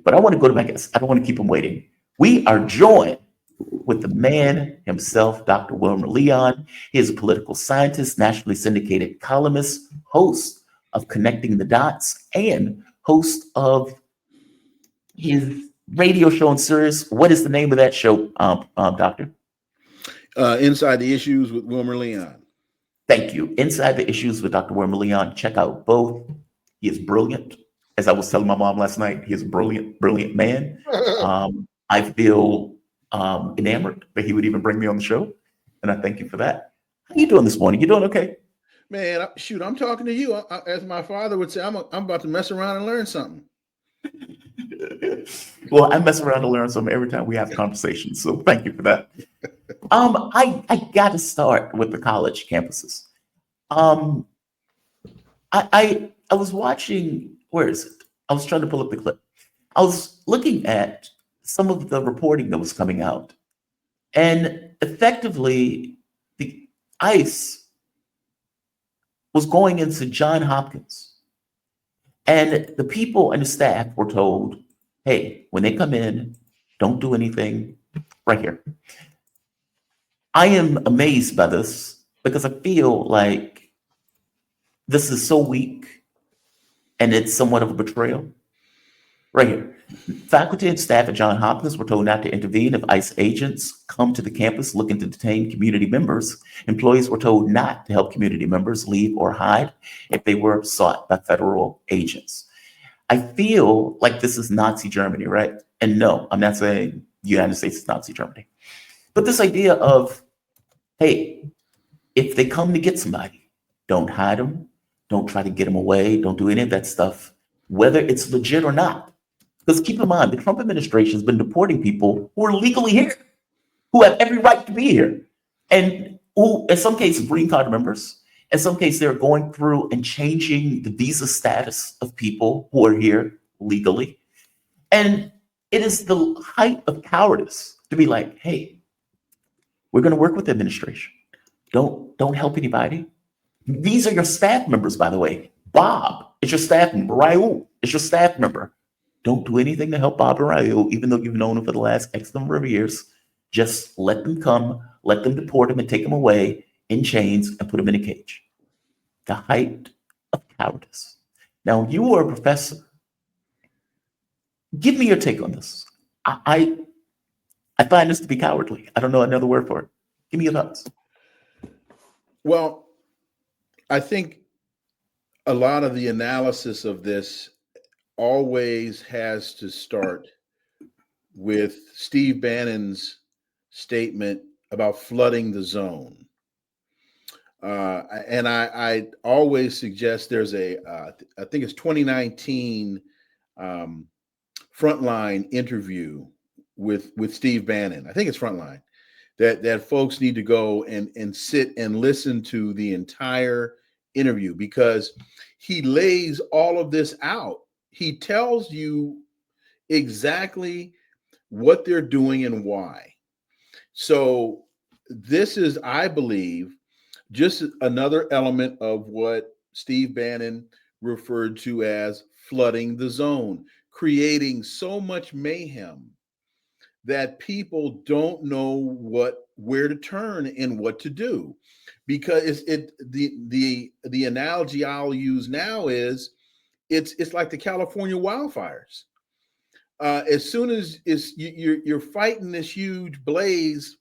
But I want to go to my guest. I don't want to keep him waiting. We are joined with the man himself, Dr. Wilmer Leon. He is a political scientist, nationally syndicated columnist, host of Connecting the Dots, and host of his radio show and series. What is the name of that show, Doctor? Inside the Issues with Wilmer Leon. Thank you. Inside the Issues with Dr. Wilmer Leon. Check out both. He is brilliant. As I was telling my mom last night, he is a brilliant, brilliant man. I feel enamored that he would even bring me on the show, and I thank you for that. How you doing this morning? You doing okay? Man, shoot, I'm talking to you. As my father would say, I'm about to mess around and learn something. Well, I mess around and learn something every time we have conversations, so thank you for that. I got to start with the college campuses. I was watching. Where is it? I was trying to pull up the clip. I was looking at some of the reporting that was coming out, and effectively, the ICE was going into Johns Hopkins, and the people and the staff were told, "Hey, when they come in, don't do anything." Right here. I am amazed by this because I feel like this is so weak and it's somewhat of a betrayal. Right here. Faculty and staff at Johns Hopkins were told not to intervene if ICE agents come to the campus looking to detain community members. Employees were told not to help community members leave or hide if they were sought by federal agents. I feel like this is Nazi Germany, right? And no, I'm not saying the United States is Nazi Germany. But this idea of, hey, if they come to get somebody, don't hide them, don't try to get them away, don't do any of that stuff, whether it's legit or not. Because keep in mind, the Trump administration has been deporting people who are legally here, who have every right to be here, and who, in some cases, green card members. In some cases, they're going through and changing the visa status of people who are here legally. And it is the height of cowardice to be like, hey, we're going to work with the administration. Don't help anybody. These are your staff members, by the way. Bob is your staff member. Raul is your staff member. Don't do anything to help Bob and Raul, even though you've known them for the last X number of years. Just let them come, let them deport them and take them away in chains and put them in a cage. The height of cowardice. Now, you are a professor. Give me your take on this. I find this to be cowardly. I don't know another word for it. Give me your thoughts. Well, I think a lot of the analysis of this always has to start with Steve Bannon's statement about flooding the zone. And I always suggest there's I think it's 2019 Frontline interview with Steve Bannon. I think it's Frontline that folks need to go and sit and listen to the entire interview, because he lays all of this out. He tells you exactly what they're doing and why. So this is, I believe, just another element of what Steve Bannon referred to as flooding the zone, creating so much mayhem that people don't know where to turn and what to do. Because the analogy I'll use now is it's like the California wildfires. As soon as you're fighting this huge blaze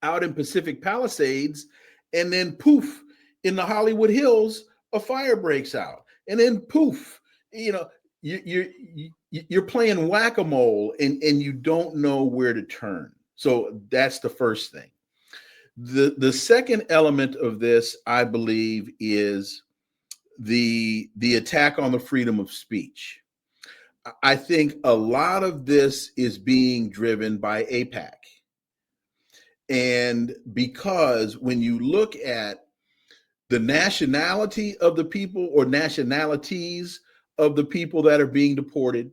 out in Pacific Palisades, and then poof, in the Hollywood Hills, a fire breaks out, and then poof, you're playing whack-a-mole, and you don't know where to turn. So that's the first thing. The second element of this, I believe, is the attack on the freedom of speech. I think a lot of this is being driven by AIPAC. And because when you look at the nationality of the people or nationalities of the people that are being deported,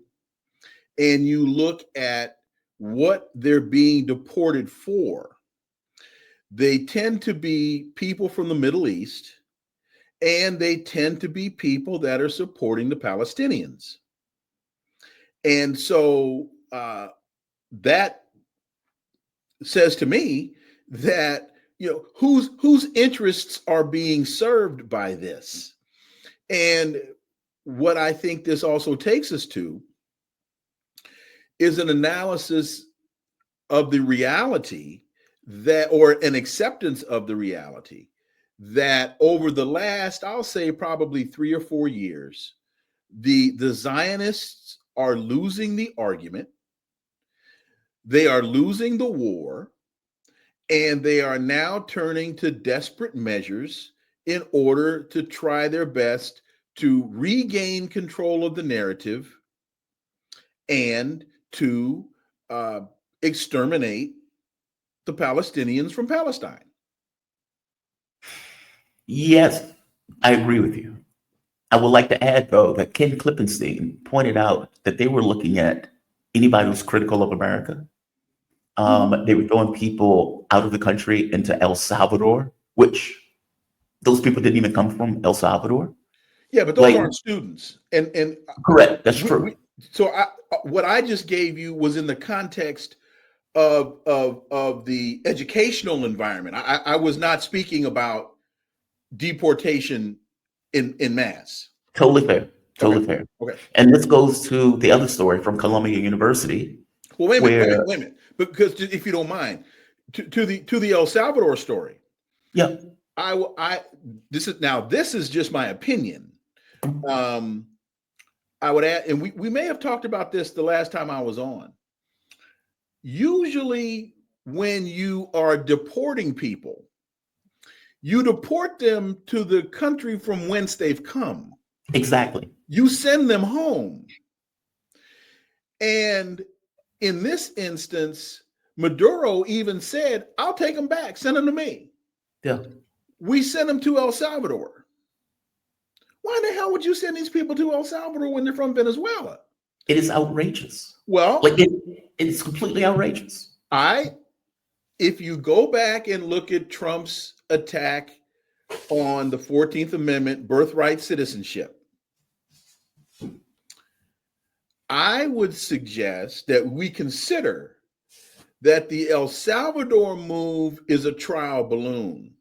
and you look at what they're being deported for, they tend to be people from the Middle East, and they tend to be people that are supporting the Palestinians. And so that says to me that, whose interests are being served by this. And what I think this also takes us to is an analysis of the reality that, or an acceptance of the reality that over the last, I'll say probably 3 or 4 years, the Zionists are losing the argument, they are losing the war, and they are now turning to desperate measures in order to try their best to regain control of the narrative and to exterminate the Palestinians from Palestine. Yes, I agree with you. I would like to add, though, that Ken Klippenstein pointed out that they were looking at anybody who's critical of America. They were throwing people out of the country into El Salvador, which those people didn't even come from El Salvador. Yeah, but those aren't students. And correct, that's true. So what I just gave you was in the context of the educational environment. I was not speaking about deportation in mass. Totally fair. Totally fair. Okay. And this goes to the other story from Columbia University. Well, wait a minute. Because if you don't mind, to the El Salvador story. Yeah. This is just my opinion. I would add, and we may have talked about this the last time I was on. Usually when you are deporting people, you deport them to the country from whence they've come. Exactly. You send them home. And in this instance, Maduro even said, I'll take them back, send them to me. Yeah. We sent them to El Salvador. Why the hell would you send these people to El Salvador when they're from Venezuela? It is outrageous. Well, it's completely outrageous. If you go back and look at Trump's attack on the 14th Amendment, birthright citizenship, I would suggest that we consider that the El Salvador move is a trial balloon,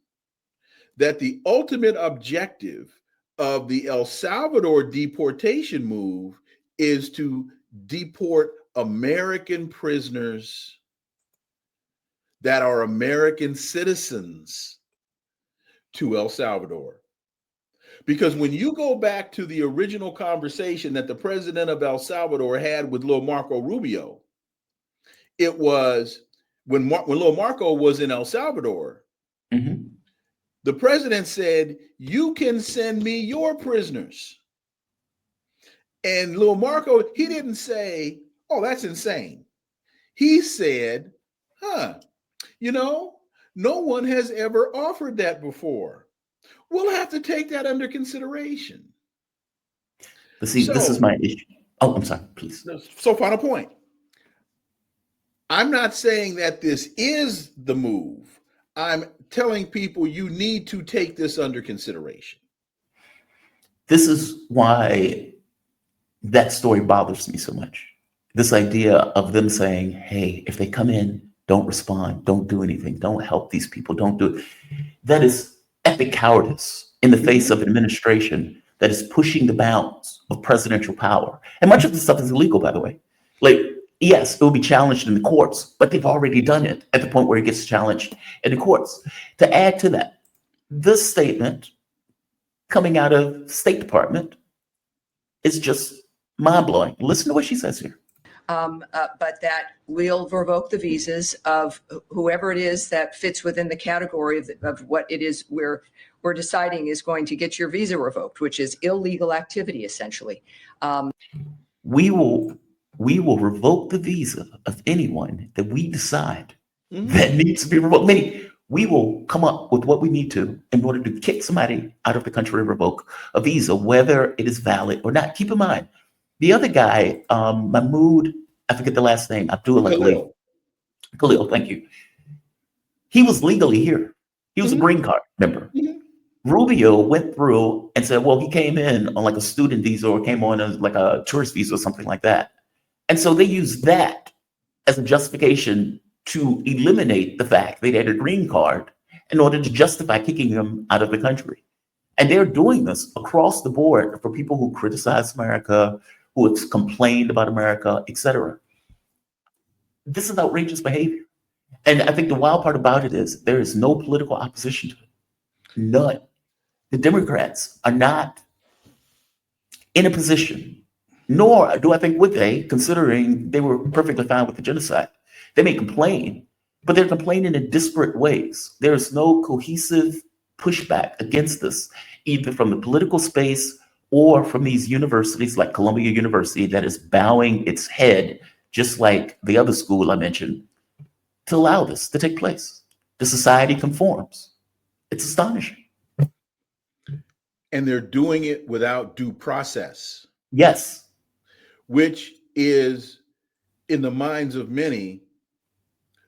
that the ultimate objective of the El Salvador deportation move is to deport American prisoners that are American citizens to El Salvador. Because when you go back to the original conversation that the president of El Salvador had with Lil Marco Rubio, it was when Lil Marco was in El Salvador, the president said, you can send me your prisoners. And Lil Marco, he didn't say, oh, that's insane. He said, no one has ever offered that before. We'll have to take that under consideration. But see, this is my issue. Oh, I'm sorry, please. So final point. I'm not saying that this is the move. I'm telling people you need to take this under consideration. This is why that story bothers me so much. This idea of them saying, hey, if they come in, don't respond, don't do anything, don't help these people, don't do it. That is epic cowardice in the face of an administration that is pushing the bounds of presidential power. And much of this stuff is illegal, by the way. Yes, it will be challenged in the courts, but they've already done it at the point where it gets challenged in the courts. To add to that, this statement coming out of State Department is just mind-blowing. Listen to what she says here. But that we'll revoke the visas of whoever it is that fits within the category of what it is we're deciding is going to get your visa revoked, which is illegal activity, essentially. We will revoke the visa of anyone that we decide that needs to be revoked. Meaning, we will come up with what we need to in order to kick somebody out of the country and revoke a visa, whether it is valid or not. Keep in mind, the other guy, Mahmoud, I forget the last name, Khalil, thank you. He was legally here. He was a green card member. Rubio went through and said, well, he came in on like a student visa or came on as like a tourist visa or something like that. And so they use that as a justification to eliminate the fact they had a green card in order to justify kicking them out of the country. And they're doing this across the board for people who criticize America, who have complained about America, etc. This is outrageous behavior. And I think the wild part about it is there is no political opposition to it. None. The Democrats are not in a position, nor do I think would they, considering they were perfectly fine with the genocide. They may complain, but they're complaining in disparate ways. There is no cohesive pushback against this, either from the political space or from these universities like Columbia University that is bowing its head, just like the other school I mentioned, to allow this to take place. The society conforms. It's astonishing. And they're doing it without due process. Yes. Which is, in the minds of many,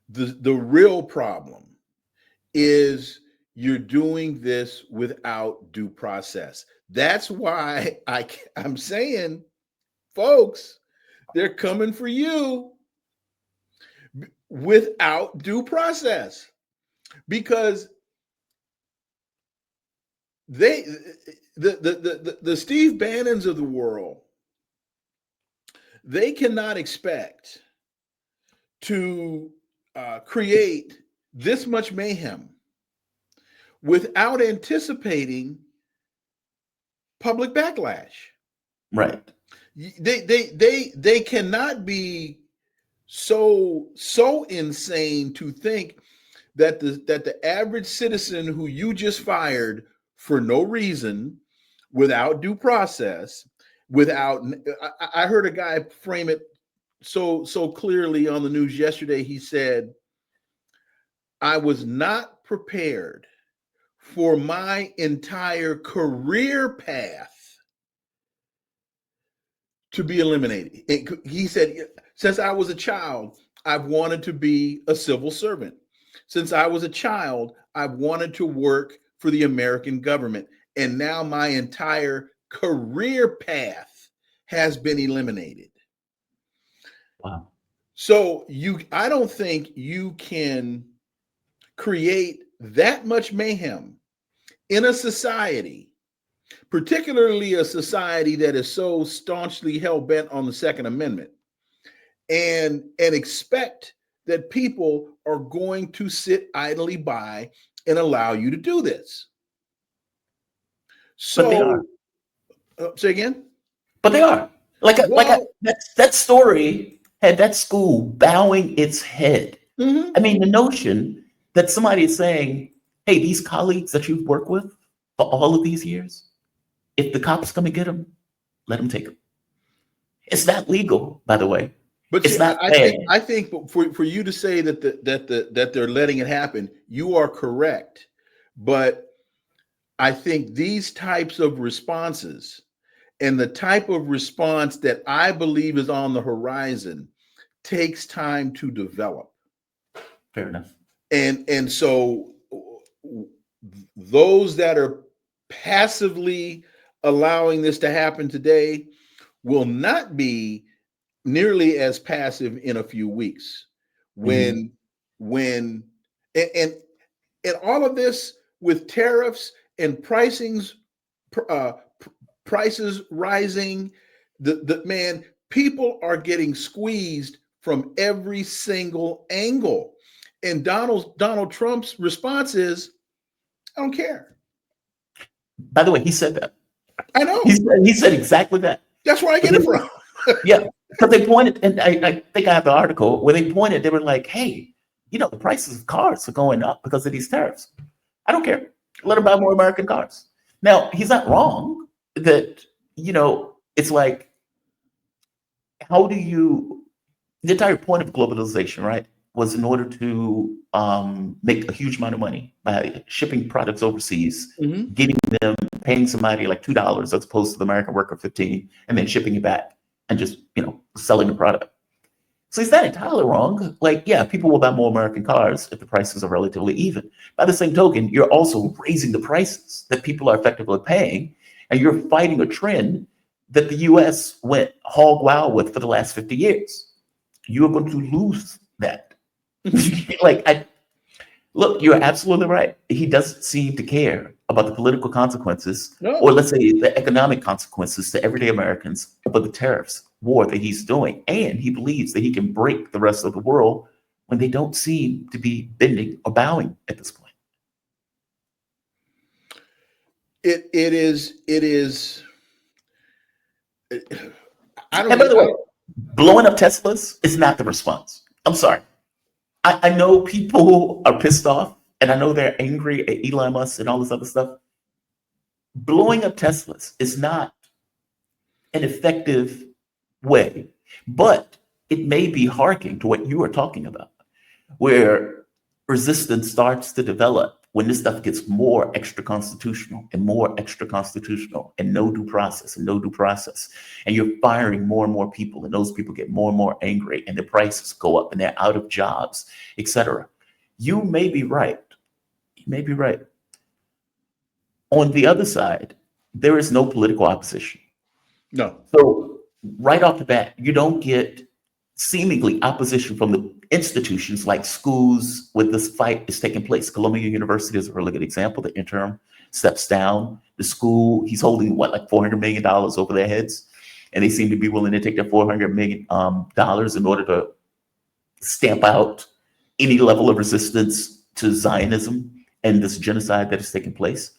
the real problem is you're doing this without due process. That's why I'm saying, folks, they're coming for you without due process, because the Steve Bannons of the world, they cannot expect to create this much mayhem without anticipating public backlash. Right. They cannot be so insane to think that the average citizen who you just fired for no reason, without due process, I heard a guy frame it so clearly on the news yesterday. He said, I was not prepared for my entire career path to be eliminated. He said, since I was a child, I've wanted to be a civil servant. Since I was a child, I've wanted to work for the American government. And now my entire career path has been eliminated. Wow. So I don't think you can create that much mayhem in a society, particularly a society that is so staunchly hell-bent on the Second Amendment, and expect that people are going to sit idly by and allow you to do this. So, but they are. Say again? But they are. That story had that school bowing its head. Mm-hmm. I mean, the notion that somebody is saying, hey, these colleagues that you've worked with for all of these years, if the cops come and get them, let them take them. It's not legal, by the way. But it's see, not I think for you to say that they're letting it happen, you are correct. But I think these types of responses and the type of response that I believe is on the horizon takes time to develop. Fair enough. And so those that are passively allowing this to happen today will not be nearly as passive in a few weeks when all of this with tariffs and prices rising, the people are getting squeezed from every single angle. And Donald Trump's response is, I don't care. By the way, he said that. I know. He said exactly that. That's where I get it from. Yeah, because they pointed, and I think I have the article where they pointed, they were like, hey, the prices of cars are going up because of these tariffs. I don't care. Let them buy more American cars. Now, he's not wrong that, it's like, the entire point of globalization, right, was in order to make a huge amount of money by shipping products overseas, Mm-hmm. getting them, paying somebody like $2 as opposed to the American worker $15, and then shipping it back and just, selling the product. So he's not entirely wrong. Like, yeah, people will buy more American cars if the prices are relatively even. By the same token, you're also raising the prices that people are effectively paying, and you're fighting a trend that the US went hog wild with for the last 50 years. You are going to lose that. Look, you're absolutely right. He doesn't seem to care about the political consequences, or No. let's say the economic consequences to everyday Americans about the tariffs war that he's doing. And he believes that he can break the rest of the world when they don't seem to be bending or bowing at this point. It is. I And by the way, don't. blowing up Teslas is not the response. I'm sorry. I know people are pissed off, and I know they're angry at Elon Musk and all this other stuff. Blowing up Teslas is not an effective way, but it may be harking to what you are talking about, where resistance starts to develop when this stuff gets more extra constitutional and more extra constitutional and no due process and no due process. And you're firing more and more people, and those people get more and more angry, and the prices go up and they're out of jobs, etc. You may be right. You may be right. On the other side, there is no political opposition. No. So right off the bat, you don't get seemingly opposition from the institutions like schools when this fight is taking place. Columbia University is a really good example. The interim steps down. The school, he's holding what, like $400 million over their heads. And they seem to be willing to take that $400 million in order to stamp out any level of resistance to Zionism and this genocide that is taking place.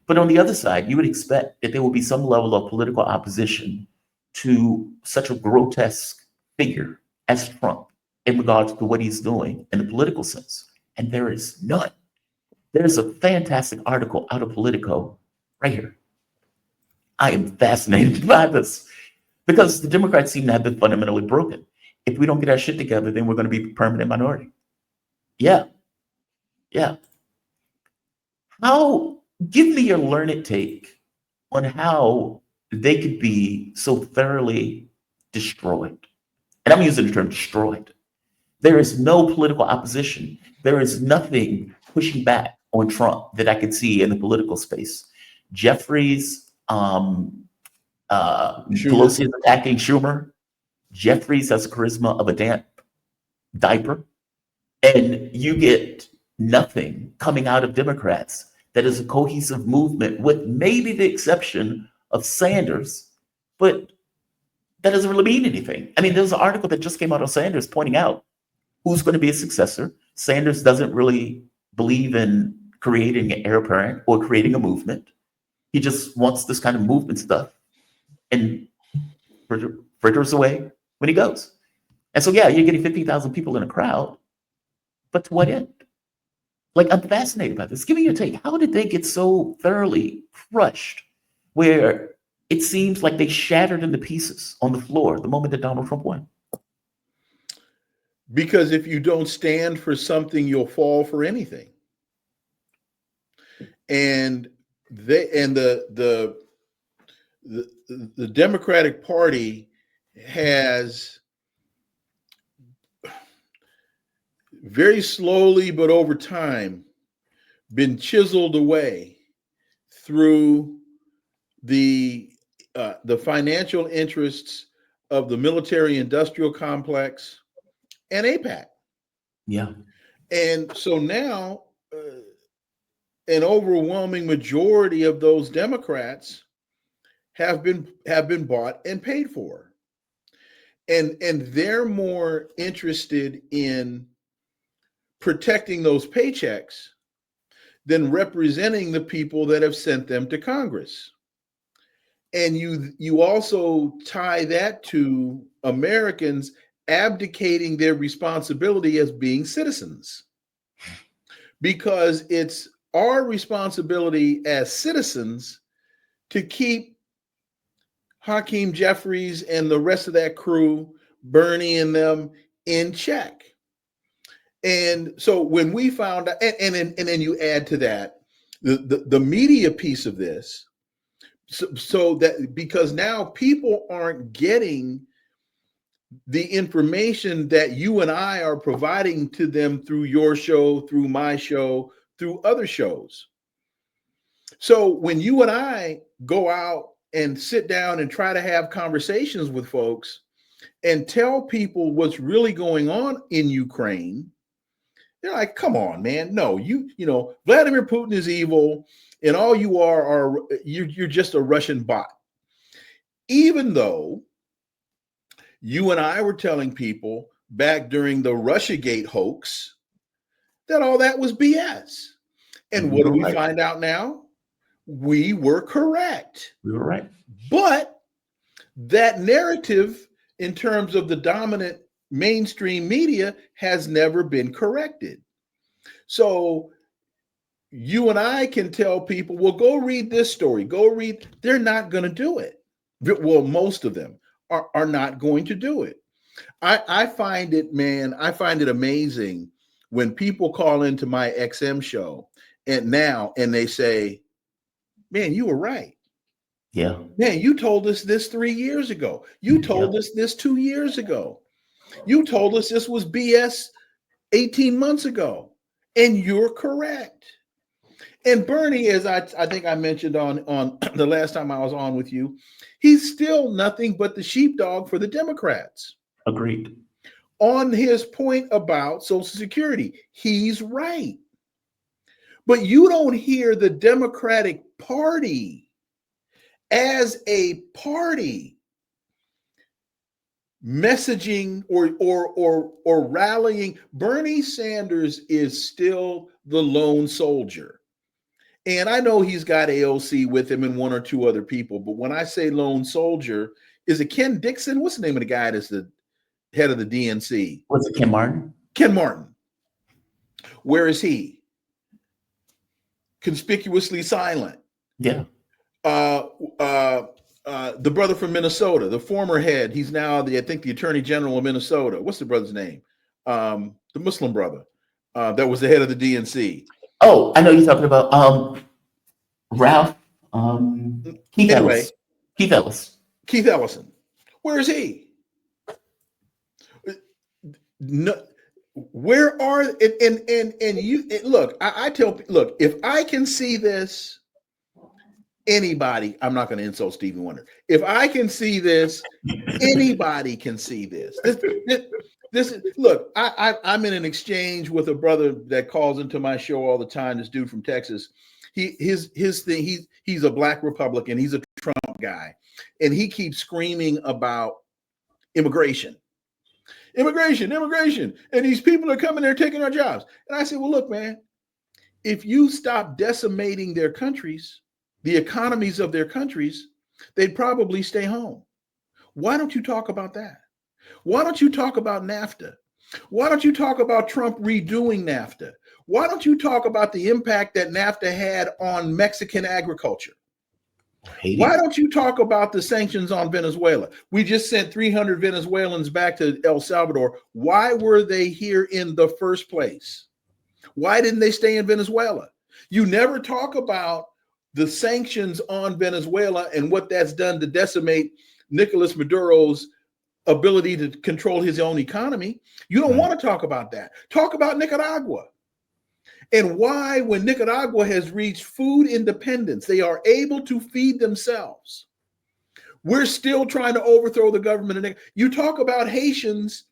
But on the other side, you would expect that there will be some level of political opposition to such a grotesque figure as Trump in regards to what he's doing in the political sense. And there is none. There's a fantastic article out of Politico right here. I am fascinated by this because the Democrats seem to have been fundamentally broken. If we don't get our shit together, then we're going to be a permanent minority. Yeah. Give me your learned take on how they could be so thoroughly destroyed. And I'm using the term destroyed. There is no political opposition. There is nothing pushing back on Trump that I could see in the political space. Jeffries, Pelosi is attacking Schumer. Jeffries has the charisma of a damp diaper. And you get nothing coming out of Democrats that is a cohesive movement, with maybe the exception of Sanders, but that doesn't really mean anything. I mean, there's an article that just came out of Sanders pointing out who's going to be a successor. Sanders doesn't really believe in creating an heir apparent or creating a movement. He just wants this kind of movement stuff and fritters away when he goes. And so, yeah, you're getting 50,000 people in a crowd, but to what end? Like, I'm fascinated by this. Give me your take. How did they get so thoroughly crushed where it seems like they shattered into pieces on the floor the moment that Donald Trump won? Because if you don't stand for something, you'll fall for anything. And the Democratic Party has very slowly, but over time, been chiseled away through the financial interests of the military-industrial complex and AIPAC. Yeah. And so now, an overwhelming majority of those Democrats have been bought and paid for, and they're more interested in protecting those paychecks than representing the people that have sent them to Congress. And you also tie that to Americans abdicating their responsibility as being citizens, because it's our responsibility as citizens to keep Hakeem Jeffries and the rest of that crew, Bernie and them, in check. And so when we found out, and then you add to that the media piece of this, so that because now people aren't getting the information that you and I are providing to them through your show, through my show, through other shows. So when you and I go out and sit down and try to have conversations with folks and tell people what's really going on in Ukraine, they're like, come on, man. No, you know, Vladimir Putin is evil, and all you are you're just a Russian bot. Even though you and I were telling people back during the Russiagate hoax that all that was BS. And what do we find out now? We were correct. We were right. But that narrative, in terms of the dominant mainstream media, has never been corrected. So you and I can tell people, well, go read this story. Go read. They're not going to do it. Well, most of them are not going to do it. I find it, man, I find it amazing when people call into my XM show and they say, man, you were right. Yeah. Man, you told us this 3 years ago. You told us this 2 years ago. You told us this was BS 18 months ago. And you're correct. And Bernie, as I think I mentioned on the last time I was on with you, he's still nothing but the sheepdog for the Democrats. Agreed. On his point about Social Security, he's right. But you don't hear the Democratic Party as a party messaging or rallying. Bernie Sanders is still the lone soldier. And I know he's got AOC with him and one or two other people, but when I say lone soldier, is it Ken Dixon? What's the name of the guy that's the head of the DNC? Was it Ken Martin? Ken Martin. Where is he? Conspicuously silent. Yeah. The brother from Minnesota, the former head, he's now I think the Attorney General of Minnesota. What's the brother's name? The Muslim brother that was the head of the DNC. Oh, I know you're talking about Ralph. Keith Anyway, Ellis. Keith Ellis. Keith Ellison. Where is he? No, where are and you look? I tell, look, if I can see this, anybody. I'm not going to insult Stevie Wonder. If I can see this, anybody can see this. This is, look, I'm in an exchange with a brother that calls into my show all the time. This dude from Texas. His thing. He's a black Republican. He's a Trump guy, and he keeps screaming about immigration, and these people are coming there taking our jobs. And I said, well, look, man, if you stop decimating their countries, the economies of their countries, they'd probably stay home. Why don't you talk about that? Why don't you talk about NAFTA? Why don't you talk about Trump redoing NAFTA? Why don't you talk about the impact that NAFTA had on Mexican agriculture? Why don't you talk about the sanctions on Venezuela? We just sent 300 Venezuelans back to El Salvador. Why were they here in the first place? Why didn't they stay in Venezuela? You never talk about the sanctions on Venezuela and what that's done to decimate Nicolas Maduro's ability to control his own economy. You don't want to talk about that. Talk about Nicaragua and why, when Nicaragua has reached food independence, they are able to feed themselves. We're still trying to overthrow the government. You talk about Haitians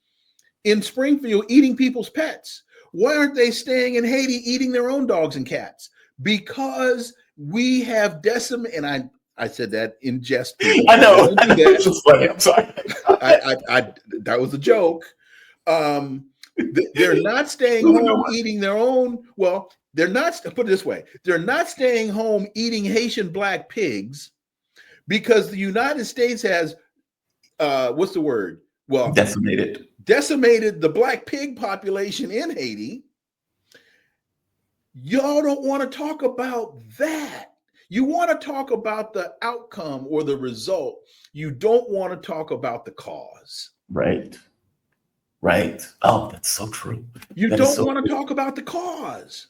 in Springfield eating people's pets. Why aren't they staying in Haiti eating their own dogs and cats? Because we have decimated, and I said that in jest. I know. It's just funny. I'm sorry. That was a joke. They're not staying home eating their own. Well, they're not. Put it this way: they're not staying home eating Haitian black pigs because the United States has what's the word? Well, decimated the black pig population in Haiti. Y'all don't want to talk about that. You want to talk about the outcome or the result. You don't want to talk about the cause. Right. Right. Oh, that's so true. You don't want to talk about the cause.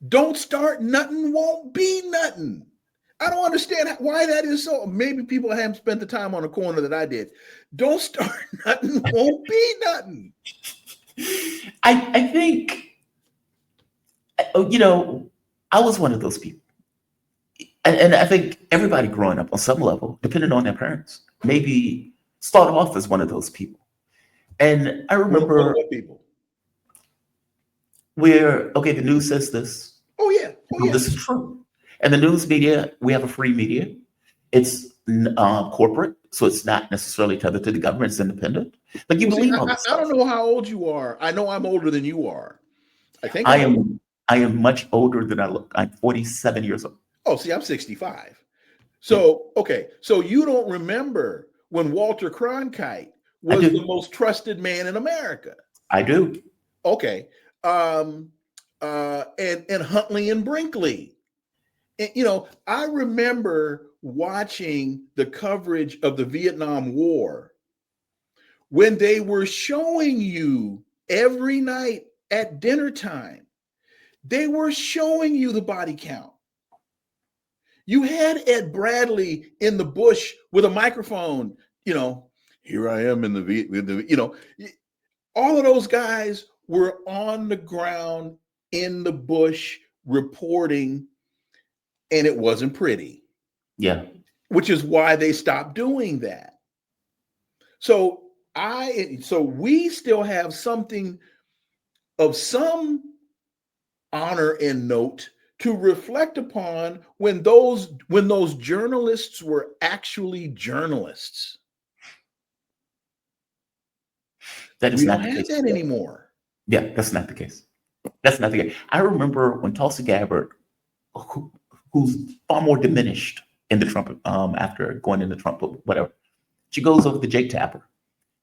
Don't start nothing, won't be nothing. I don't understand why that is so. Maybe people haven't spent the time on the corner that I did. Don't start nothing, won't be nothing. I think, you know, I was one of those people. And I think everybody growing up on some level, depending on their parents, maybe start off as one of those people. And I remember What people? where, okay, the news says this, Oh yeah. Oh yeah. this is true. And the news media, we have a free media. It's corporate, so it's not necessarily tethered to the government. It's independent. Like you Well, see, believe all this I stuff. don't know how old you are. I know I'm older than you are. I think I am much older than I look. I'm 47 years old. Oh, see, I'm 65. So, okay. So you don't remember when Walter Cronkite was the most trusted man in America. I do. Okay. And Huntley and Brinkley. And, you know, I remember watching the coverage of the Vietnam War when they were showing you every night at dinner time, they were showing you the body count. You had Ed Bradley in the bush with a microphone, you know, here I am in the you know, all of those guys were on the ground in the bush reporting, and it wasn't pretty. Yeah. Which is why they stopped doing that. So we still have something of some honor and note to reflect upon when those journalists were actually journalists. That is we not don't the have case that anymore. Yeah, that's not the case. That's not the case. I remember when Tulsi Gabbard, who's far more diminished in the Trump, after going into Trump, whatever, she goes over to Jake Tapper.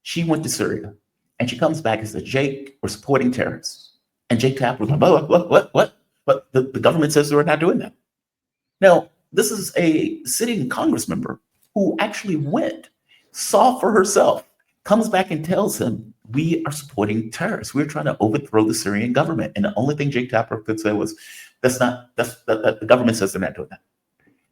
She went to Syria, and she comes back and says, Jake, we're supporting terrorists. And Jake Tapper was like, what? But the government says we're not doing that. Now, this is a sitting Congress member who actually went, saw for herself, comes back and tells him, we are supporting terrorists. We're trying to overthrow the Syrian government. And the only thing Jake Tapper could say was, the government says they're not doing that.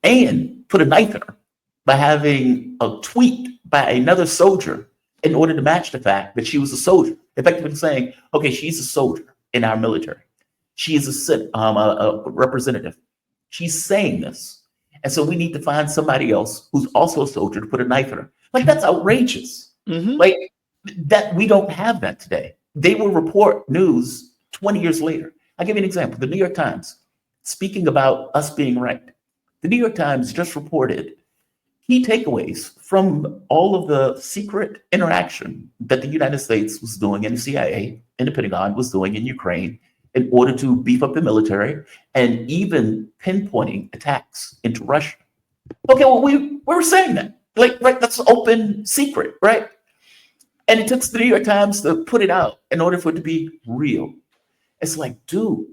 And put a knife in her by having a tweet by another soldier in order to match the fact that she was a soldier, effectively saying, okay, she's a soldier in our military. She is a representative. She's saying this. And so we need to find somebody else who's also a soldier to put a knife in her. Like, that's outrageous. Mm-hmm. Like, that we don't have that today. They will report news 20 years later. I'll give you an example. The New York Times, speaking about us being right, the New York Times just reported key takeaways from all of the secret interaction that the United States was doing and the CIA and the Pentagon was doing in Ukraine in order to beef up the military and even pinpointing attacks into Russia. Okay, well, we were saying that. Like, that's open secret, right? And it took the New York Times to put it out in order for it to be real. It's like, dude,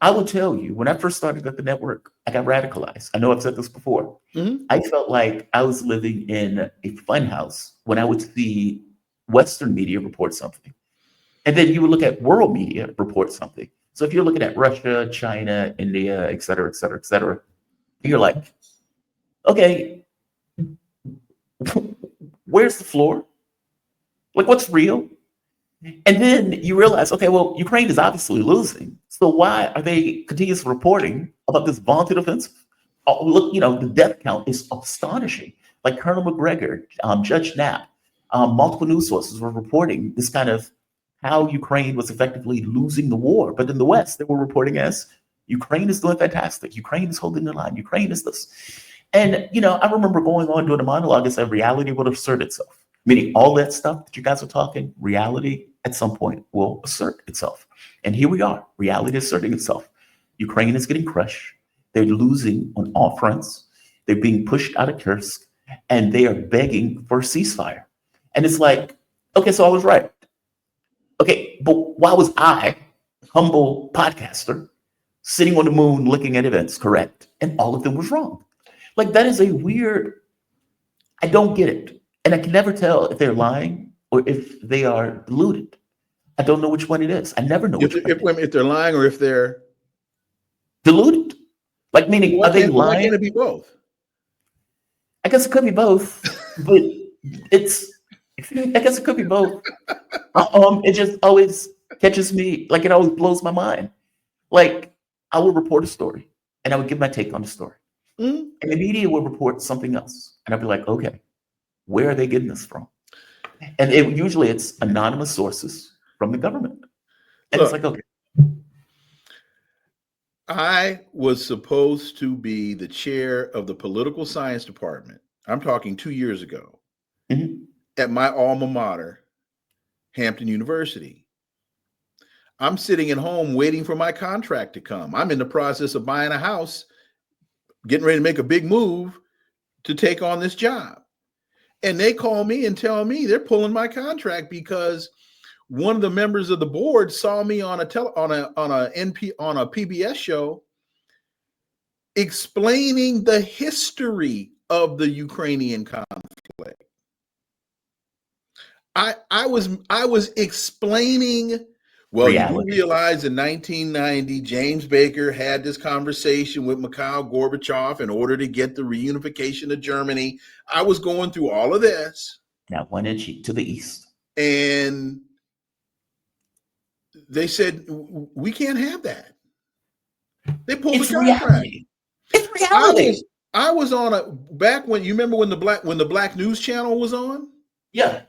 I will tell you, when I first started at the network, I got radicalized. I know I've said this before. Mm-hmm. I felt like I was living in a funhouse when I would see Western media report something. And then you would look at world media report something. So if you're looking at Russia, China, India, et cetera, et cetera, et cetera, you're like, okay, where's the floor? Like, what's real? And then you realize, okay, well, Ukraine is obviously losing. So why are they continuously reporting about this vaunted offensive? Oh, look, the death count is astonishing. Like Colonel McGregor, Judge Knapp, multiple news sources were reporting this kind of how Ukraine was effectively losing the war. But in the West, they were reporting as Ukraine is doing fantastic. Ukraine is holding the line. Ukraine is this. And, I remember going on doing a monologue and said reality will assert itself. Meaning all that stuff that you guys are talking, reality at some point will assert itself. And here we are, reality is asserting itself. Ukraine is getting crushed. They're losing on all fronts. They're being pushed out of Kursk, and they are begging for a ceasefire. And it's like, okay, so I was right. Okay, but why was I, humble podcaster, sitting on the moon looking at events correct? And all of them was wrong. Like, that is a weird, I don't get it. And I can never tell if they're lying or if they are deluded. I don't know which one it is. I never know which one. If they're lying or if they're deluded. Like, meaning, are they lying? Why can't it be both? I guess it could be both, but I guess it could be both. It just always catches me, like, it always blows my mind. Like, I would report a story and I would give my take on the story. Mm. And the media will report something else. And I'll be like, okay, where are they getting this from? And usually it's anonymous sources from the government. And it's Look, like, okay. I was supposed to be the chair of the political science department. I'm talking 2 years ago Mhm. at my alma mater, Hampton University. I'm sitting at home waiting for my contract to come. I'm in the process of buying a house, getting ready to make a big move to take on this job. And they call me and tell me they're pulling my contract because one of the members of the board saw me on a PBS show explaining the history of the Ukrainian conflict. I was explaining, well, you do Reality. realize in 1990, James Baker had this conversation with Mikhail Gorbachev in order to get the reunification of Germany. I was going through all of this. Now 1 inch to the east. And they said, we can't have that. They pulled It's the contract. reality. It's reality. I was on back when, you remember when the Black News Channel was on? Yeah.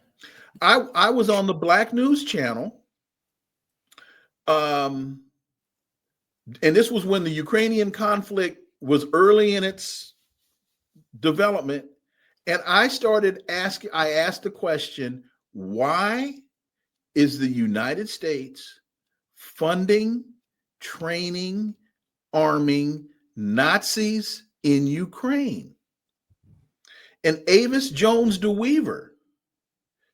I was on the Black News Channel. And this was when the Ukrainian conflict was early in its development. And I asked the question, why is the United States funding, training, arming Nazis in Ukraine? And Avis Jones DeWeaver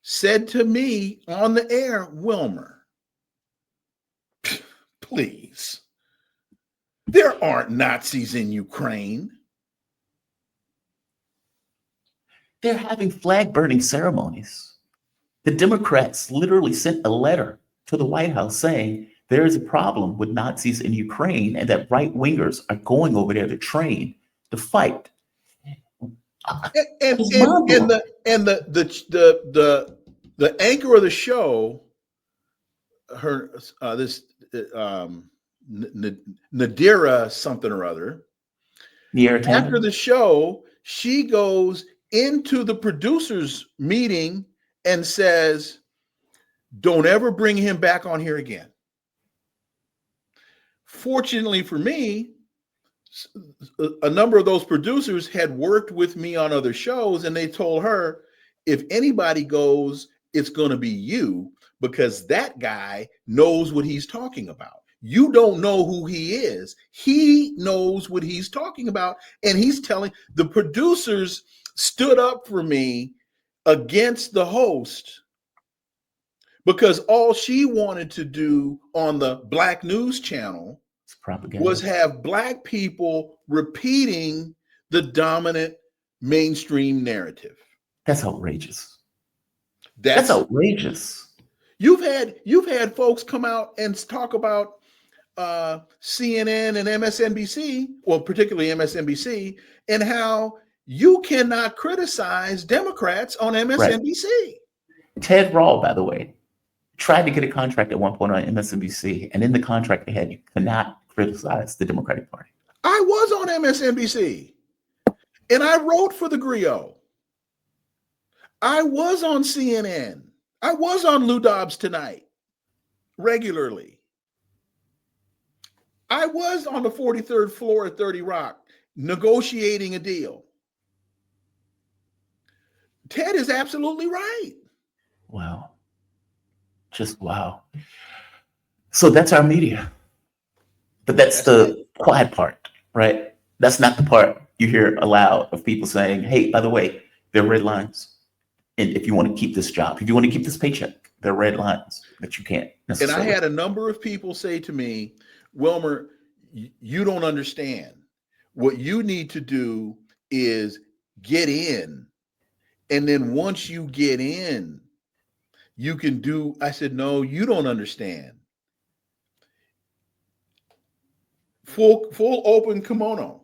said to me on the air, Wilmer, please, there aren't Nazis in Ukraine. They're having flag burning ceremonies. The Democrats literally sent a letter to the White House saying there is a problem with Nazis in Ukraine and that right wingers are going over there to train, to fight. And the anchor of the show, Nadira something or other, after the show, she goes into the producers meeting and says, don't ever bring him back on here again. Fortunately for me, a number of those producers had worked with me on other shows, and they told her, if anybody goes, it's going to be you, because that guy knows what he's talking about. You don't know who he is. He knows what he's talking about. And he's telling, the producers stood up for me against the host because all she wanted to do on the Black News Channel was have Black people repeating the dominant mainstream narrative. That's outrageous. That's outrageous. You've had folks come out and talk about CNN and MSNBC, well, particularly MSNBC, and how you cannot criticize Democrats on MSNBC. Right. Ted Rawl, by the way, tried to get a contract at one point on MSNBC, and in the contract they had, you cannot criticize the Democratic Party. I was on MSNBC, and I wrote for the Griot. I was on CNN. I was on Lou Dobbs Tonight regularly. I was on the 43rd floor at 30 Rock negotiating a deal. Ted is absolutely right. Wow. Just wow. So that's our media. But that's the quiet part, right? That's not the part you hear aloud of people saying, hey, by the way, there are red lines. And if you want to keep this job, if you want to keep this paycheck, there are red lines that you can't necessarily. And I had a number of people say to me, Wilmer, you don't understand. What you need to do is get in. And then once you get in, you can do. I said, no, you don't understand. Full open kimono.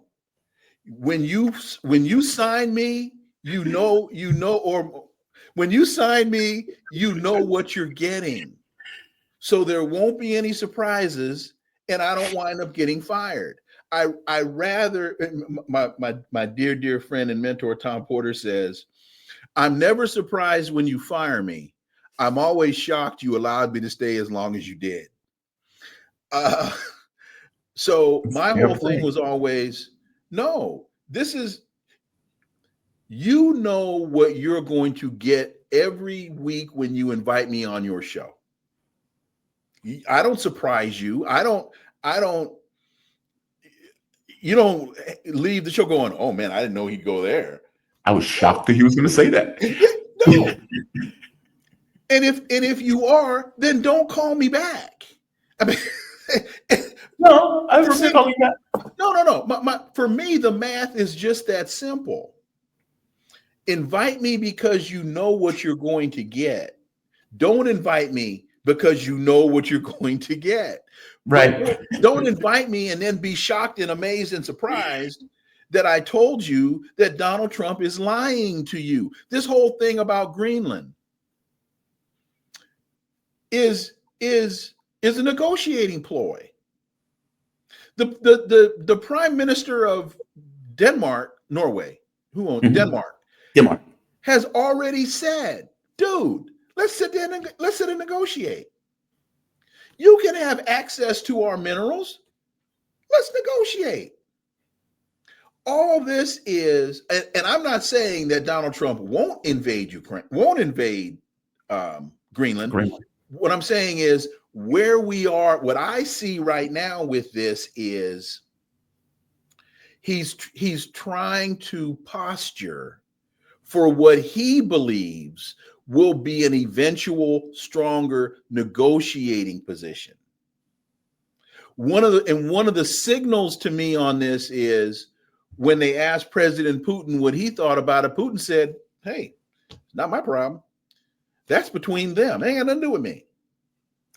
When you sign me, or when you sign me, you know what you're getting. So there won't be any surprises, and I don't wind up getting fired. I rather, my dear friend and mentor Tom Porter says, I'm never surprised when you fire me. I'm always shocked you allowed me to stay as long as you did. So my whole thing was always, no, this is, you know what you're going to get every week when you invite me on your show. I don't surprise you. You don't leave the show going, oh man, I didn't know he'd go there. I was shocked that he was going to say that. No. And if you are, then don't call me back. I mean, no, I remember calling you back. No. For me, the math is just that simple. Invite me because you know what you're going to get. Don't invite me because you know what you're going to get. Right. Don't invite me and then be shocked and amazed and surprised that I told you that Donald Trump is lying to you. This whole thing about Greenland is a negotiating ploy. The prime minister of Norway, who owns Denmark, has already said, dude, let's sit and negotiate. You can have access to our minerals. Let's negotiate. All this is, and I'm not saying that Donald Trump won't invade Ukraine, won't invade Greenland. What I'm saying is where we are, what I see right now with this is he's trying to posture for what he believes will be an eventual stronger negotiating position. One of the signals to me on this is when they asked President Putin what he thought about it, Putin said, hey, it's not my problem. That's between them. They ain't got nothing to do with me.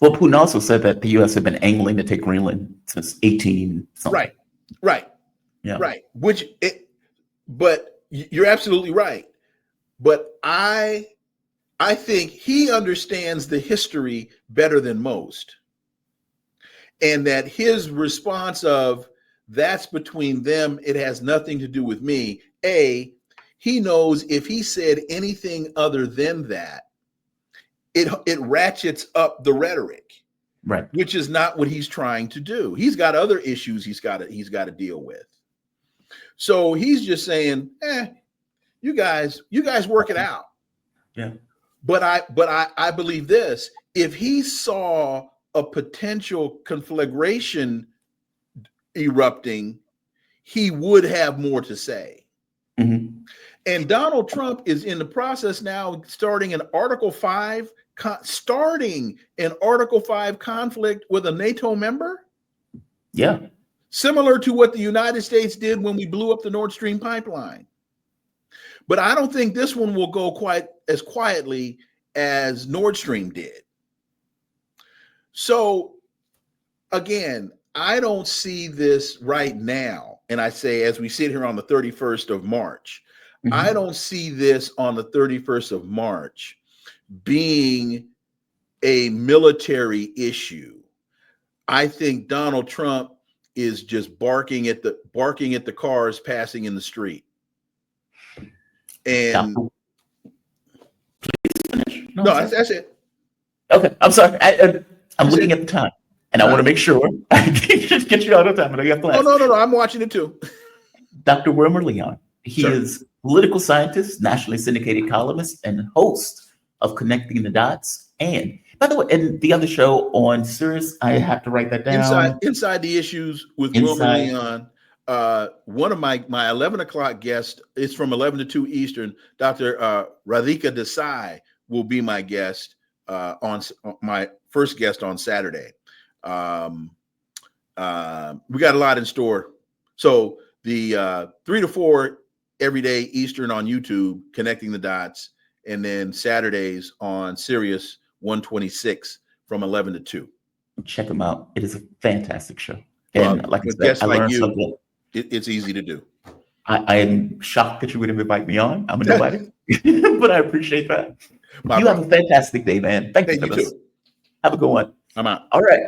Well, Putin also said that the U.S. had been angling to take Greenland since 18 something. Right. Yeah. Right. But you're absolutely right. But I think he understands the history better than most. And that his response of that's between them, it has nothing to do with me. He knows if he said anything other than that, it ratchets up the rhetoric, right? Which is not what he's trying to do. He's got other issues he's got to deal with. So he's just saying, you guys work it out. Yeah. But I believe this: if he saw a potential conflagration erupting, he would have more to say. Mm-hmm. And Donald Trump is in the process now, starting an Article 5 conflict with a NATO member. Yeah. Similar to what the United States did when we blew up the Nord Stream pipeline. But I don't think this one will go quite as quietly as Nord Stream did. So again, I don't see this right now. And I say, as we sit here on the 31st of March, I don't see this on the 31st of March being a military issue. I think Donald Trump is just barking at the cars passing in the street. And that's it. Okay, I'm sorry. I'm looking at the time, and I want to make sure I get you out of time. And I got plans. No. I'm watching it too. Dr. Wilmer Leon. He is political scientist, nationally syndicated columnist, and host of Connecting the Dots. And by the way, and the other show on Sirius, I have to write that down. Inside the Issues with Wilmer Leon. One of my 11 o'clock guests is from 11 to 2 Eastern. Dr. Radhika Desai will be my guest on my first guest on Saturday. We got a lot in store. So the 3 to 4 every day Eastern on YouTube, Connecting the Dots, and then Saturdays on Sirius 126 from 11 to 2. Check them out. It is a fantastic show. And like I said, I like learned you, something. It's easy to do. I am shocked that you would invite me on. I'm a nobody, but I appreciate that. You have a fantastic day, man. Thank you for this. Too. Have a good one. I'm out. All right.